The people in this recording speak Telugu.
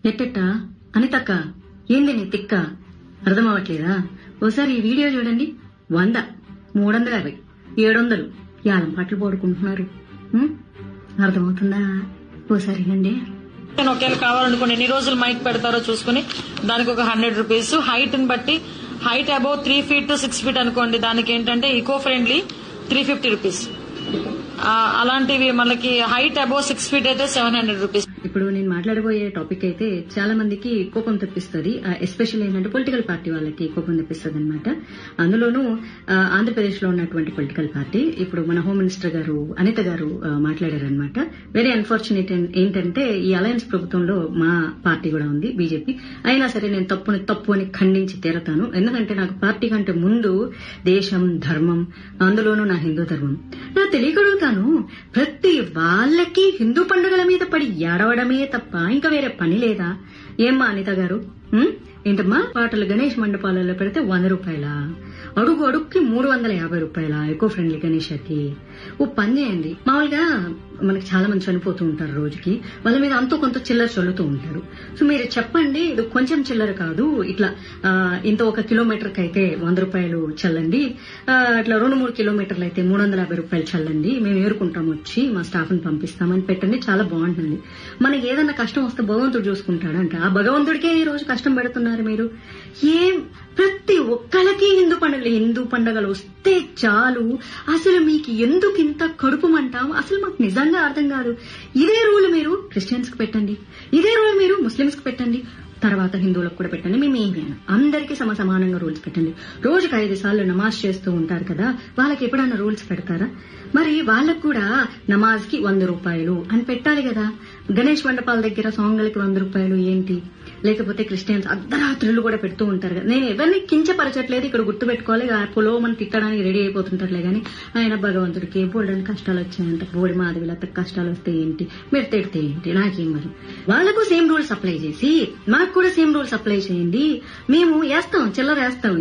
ఎట్టెట్ట అనితక్క ఏంది నీ తిక్క అర్థం అవ్వట్లేదా? ఓసారి ఈ వీడియో చూడండి. 100, 350, 700 యాలం పట్లు పోడుకుంటున్నారు. అర్థమవుతుందా? ఓసారి వినండి. ఒకేలా కావాలనుకోండి ఎన్ని రోజులు మైక్ పెడతారో చూసుకుని దానికి ఒక 100 రూపీస్. హైట్ ని బట్టి height above 3 feet to 6 feet అనుకోండి, దానికి ఏంటంటే ఈకో ఫ్రెండ్లీ 350 రూపీస్. అలాంటివి మనకి హైట్ అబౌవ్ 6 feet అయితే 700 రూపీస్. ఇప్పుడు నేను మాట్లాడబోయే టాపిక్ అయితే చాలా మందికి కోపం తెప్పిస్తుంది. ఎస్పెషల్లీ ఏంటంటే పొలిటికల్ పార్టీ వాళ్ళకి కోపం తెప్పిస్తుంది అనమాట. అందులోనూ ఆంధ్రప్రదేశ్ లో ఉన్నటువంటి పొలిటికల్ పార్టీ. ఇప్పుడు మన హోమ్ మినిస్టర్ గారు అనిత గారు మాట్లాడారనమాట. వెరీ అన్ఫార్చునేట్ ఏంటంటే ఈ అలయన్స్ ప్రభుత్వంలో మా పార్టీ కూడా ఉంది, బీజేపీ. అయినా సరే నేను తప్పు అని ఖండించి తీరతాను. ఎందుకంటే నాకు పార్టీ కంటే ముందు దేశం, ధర్మం, అందులోనూ నా హిందూ ధర్మం. నా తెలియగలుగుతాను, ప్రతి వాళ్ళకి హిందూ పండుగల మీద పడి ఏడవడమే తప్ప ఇంకా వేరే పని లేదా? ఏమ్మా అనిత గారు, ఏంటమ్మా పాటలు గణేష్ మండపాలలో పెడితే 100 రూపాయల, అడుగు అడుగుకి 350 రూపాయల ఎకో ఫ్రెండ్లీ గణేషకి. ఓ పని చేయండి, మామూలుగా మనకి చాలా మంది చనిపోతూ ఉంటారు రోజుకి, వాళ్ళ మీద అంతో కొంత చిల్లర చల్లుతూ ఉంటారు. సో మీరు చెప్పండి, ఇది కొంచెం చిల్లర కాదు, ఇట్లా ఇంత 1 కిలోమీటర్కి అయితే 100 రూపాయలు చల్లండి, ఇట్లా 2-3 కిలోమీటర్లు అయితే 350 రూపాయలు చల్లండి, మేము ఏరుకుంటాం, వచ్చి మా స్టాఫ్ ని పంపిస్తామని పెట్టండి. చాలా బాగుంటుంది. మనకి ఏదన్నా కష్టం వస్తే భగవంతుడు చూసుకుంటాడంట. ఆ భగవంతుడికే ఈ రోజు కష్టం పెడుతున్నారు మీరు. ఏం ప్రతి ఒక్కరికి హిందూ పండుగలు వస్తే చాలు, అసలు మీకు ఎందుకు ఇంత కడుపు మంటాం? అసలు మాకు నిజంగా అర్థం కాదు. ఇదే రూల్ మీరు క్రిస్టియన్స్ కి పెట్టండి, ఇదే రూల్ మీరు ముస్లిమ్స్ కి పెట్టండి, తర్వాత హిందువులకు కూడా పెట్టండి. మేమేమి అందరికీ సమానంగా రూల్స్ పెట్టండి. రోజుకి 5 సార్లు నమాజ్ చేస్తూ ఉంటారు కదా, వాళ్ళకి ఎప్పుడైనా రూల్స్ పెడతారా? మరి వాళ్ళకు కూడా నమాజ్ కి 100 రూపాయలు అని పెట్టాలి కదా. గణేష్ మండపాల దగ్గర సాంగ్లకి 100 రూపాయలు ఏంటి? లేకపోతే క్రిస్టియన్స్ అర్ధరాత్రులు కూడా పెడుతూ ఉంటారు కదా. నేను ఎవరిని కించపరచట్లేదు, ఇక్కడ గుర్తు పెట్టుకోవాలి. పొలో మనం తిట్టడానికి రెడీ అయిపోతుంటారులే గానీ, ఆయన భగవంతుడికి బోల్డని కష్టాలు వచ్చాయంట, బోడి మాధవిలత కష్టాలు వస్తే ఏంటి, మీరు తిడితే ఏంటి, నాకేం? మరి వాళ్ళకు సేమ్ రూల్స్ అప్లై చేసి మాకు కూడా సేమ్ రూల్స్ అప్లై చేయండి. మేము వేస్తాం, చిల్లర వేస్తాం.